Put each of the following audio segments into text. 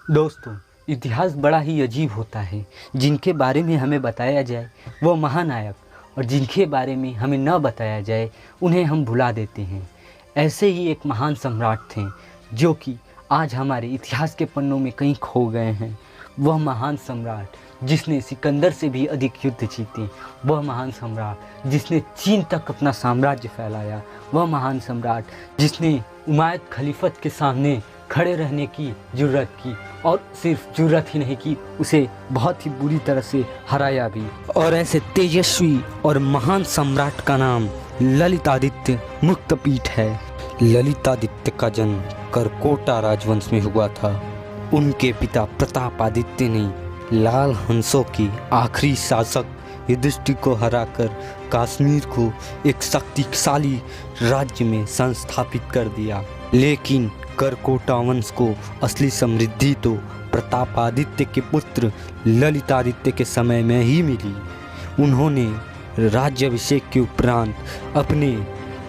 दोस्तों, इतिहास बड़ा ही अजीब होता है। जिनके बारे में हमें बताया जाए वो महानायक, और जिनके बारे में हमें न बताया जाए उन्हें हम भुला देते हैं। ऐसे ही एक महान सम्राट थे जो कि आज हमारे इतिहास के पन्नों में कहीं खो गए हैं। वह महान सम्राट जिसने सिकंदर से भी अधिक युद्ध जीते, वह महान सम्राट जिसने चीन तक अपना साम्राज्य फैलाया, वह महान सम्राट जिसने उमायद खलीफत के सामने खड़े रहने की जुर्रत की, और सिर्फ जुर्रत ही नहीं की, उसे बहुत ही बुरी तरह से हराया भी। और ऐसे तेजस्वी और महान सम्राट का नाम ललितादित्य मुक्तपीठ है। ललितादित्य का जन्म करकोटा राजवंश में हुआ था। उनके पिता प्रतापादित्य ने लाल हंसों के आखिरी शासक युधिष्ठिर को हराकर कश्मीर को एक शक्तिशाली राज्य में संस्थापित कर दिया। लेकिन करकोटा वंश को असली समृद्धि तो प्रतापादित्य के पुत्र ललितादित्य के समय में ही मिली। उन्होंने राज्याभिषेक के उपरांत अपने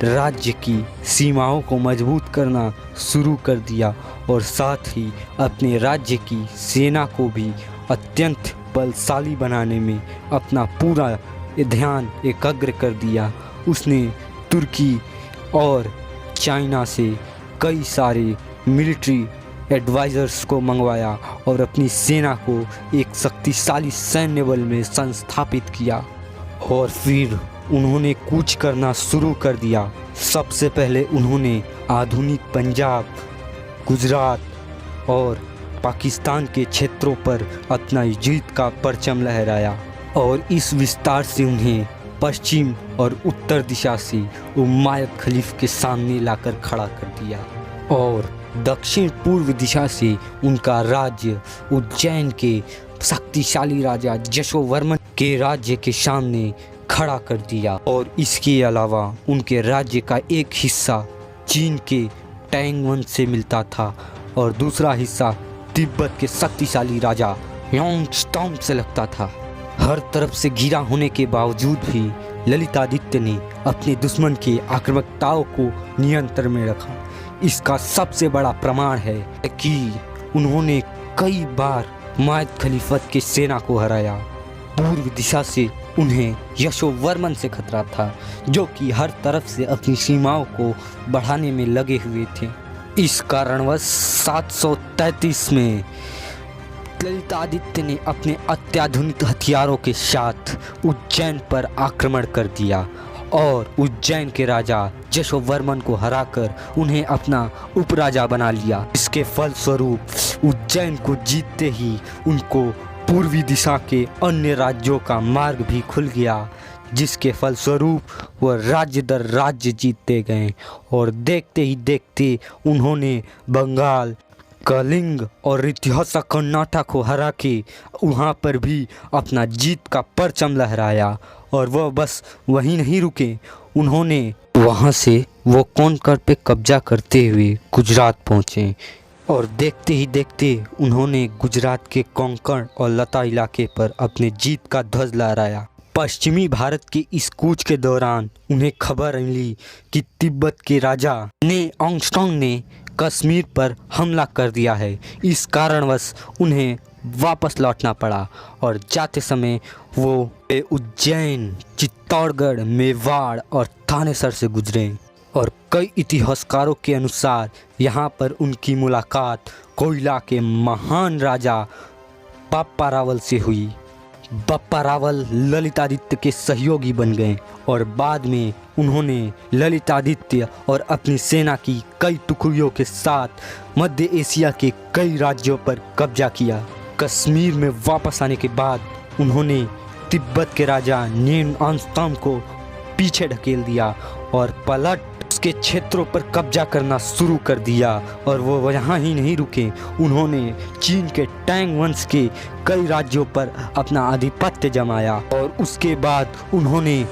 राज्य की सीमाओं को मजबूत करना शुरू कर दिया और साथ ही अपने राज्य की सेना को भी अत्यंत बलशाली बनाने में अपना पूरा ध्यान एकाग्र कर दिया। उसने तुर्की और चाइना से कई सारे मिलिट्री एडवाइज़र्स को मंगवाया और अपनी सेना को एक शक्तिशाली सैन्य बल में संस्थापित किया। और फिर उन्होंने कूच करना शुरू कर दिया। सबसे पहले उन्होंने आधुनिक पंजाब, गुजरात और पाकिस्तान के क्षेत्रों पर अपना जीत का परचम लहराया, और इस विस्तार से उन्हें पश्चिम और उत्तर दिशा से उमायद खलीफ के सामने लाकर खड़ा कर दिया, और दक्षिण पूर्व दिशा से उनका राज्य उज्जैन के शक्तिशाली राजा यशोवर्मन के राज्य के सामने खड़ा कर दिया। और इसके अलावा उनके राज्य का एक हिस्सा चीन के टैंग वंश से मिलता था और दूसरा हिस्सा तिब्बत के शक्तिशाली राजा यांगस्टॉम से लगता था। हर तरफ से घिरा होने के बावजूद भी ललितादित्य ने अपने दुश्मन के आक्रामकताओं को नियंत्रण में रखा। इसका सबसे बड़ा प्रमाण है कि उन्होंने कई बार उमायद खलीफत की सेना को हराया। पूर्व दिशा से उन्हें यशोवर्मन से खतरा था, जो कि हर तरफ से अपनी सीमाओं को बढ़ाने में लगे हुए थे। इस कारणवश 733 में ललितादित्य ने अपने अत्याधुनिक हथियारों के साथ उज्जैन पर आक्रमण कर दिया और उज्जैन के राजा यशोवर्मन को हराकर उन्हें अपना उपराजा बना लिया। इसके फलस्वरूप उज्जैन को जीतते ही उनको पूर्वी दिशा के अन्य राज्यों का मार्ग भी खुल गया, जिसके फलस्वरूप वह राज्य दर राज्य जीतते गए और देखते ही देखते उन्होंने बंगाल, कलिंग और रितिहसा कर्नाटक को हरा के वहाँ पर भी अपना जीत का परचम लहराया। और वह बस वहीं नहीं रुके, उन्होंने वहाँ से वो कोंकण पे कब्जा करते हुए गुजरात पहुँचे और देखते ही देखते उन्होंने गुजरात के कोंकण और लता इलाके पर अपने जीत का ध्वज लहराया। पश्चिमी भारत के इस कूच के दौरान उन्हें खबर मिली कि तिब्बत के राजा यांगस्टॉम ने कश्मीर पर हमला कर दिया है। इस कारणवश उन्हें वापस लौटना पड़ा और जाते समय वो उज्जैन, चित्तौड़गढ़, मेवाड़ और थानेसर से गुजरे। और कई इतिहासकारों के अनुसार यहाँ पर उनकी मुलाकात कोयला के महान राजा बप्पा रावल से हुई। बप्पा रावल ललितादित्य के सहयोगी बन गए और बाद में उन्होंने ललितादित्य और अपनी सेना की कई टुकड़ियों के साथ मध्य एशिया के कई राज्यों पर कब्जा किया। कश्मीर में वापस आने के बाद उन्होंने तिब्बत के राजा यांगस्टॉम को पीछे ढकेल दिया और पलट उसके क्षेत्रों पर कब्जा करना शुरू कर दिया। और वो यहाँ ही नहीं रुके, उन्होंने चीन के टैंग वंश के कई राज्यों पर अपना आधिपत्य जमाया और उसके बाद उन्होंने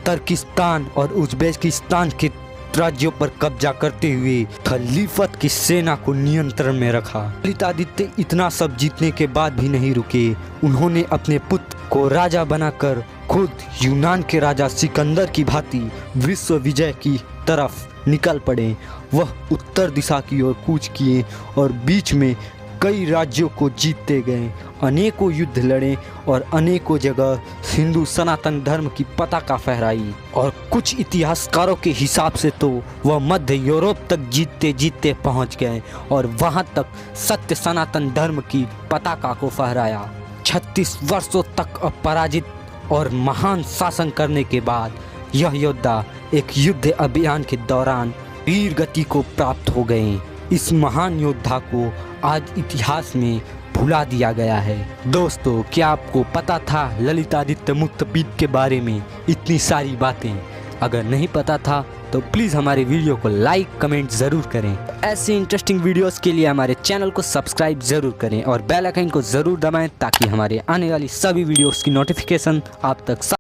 तुर्किस्तान और उज़्बेकिस्तान के राज्यों पर कब्जा करते हुए खलीफत की सेना को नियंत्रण में रखा। ललितादित्य इतना सब जीतने के बाद भी नहीं रुके, उन्होंने अपने पुत्र को राजा बनाकर खुद यूनान के राजा सिकंदर की भांति विश्व विजय की तरफ निकल पड़े। वह उत्तर दिशा की ओर कूच किए और बीच में कई राज्यों को जीतते गए, अनेकों युद्ध लड़े और अनेकों जगह हिंदू सनातन धर्म की पताका फहराई। और कुछ इतिहासकारों के हिसाब से तो वह मध्य यूरोप तक जीतते जीतते पहुंच गए और वहां तक सत्य सनातन धर्म की पताका को फहराया। 36 वर्षों तक अपराजित और महान शासन करने के बाद यह योद्धा एक युद्ध अभियान के दौरान वीर गति को प्राप्त हो गए। इस महान योद्धा को आज इतिहास में भुला दिया गया है। दोस्तों, क्या आपको पता था ललितादित्य मुक्तपीठ के बारे में इतनी सारी बातें? अगर नहीं पता था तो प्लीज़ हमारे वीडियो को लाइक कमेंट ज़रूर करें। ऐसे इंटरेस्टिंग वीडियोस के लिए हमारे चैनल को सब्सक्राइब ज़रूर करें और बेल आइकन को ज़रूर दबाएं ताकि हमारे आने वाली सभी वीडियोस की नोटिफिकेशन आप तक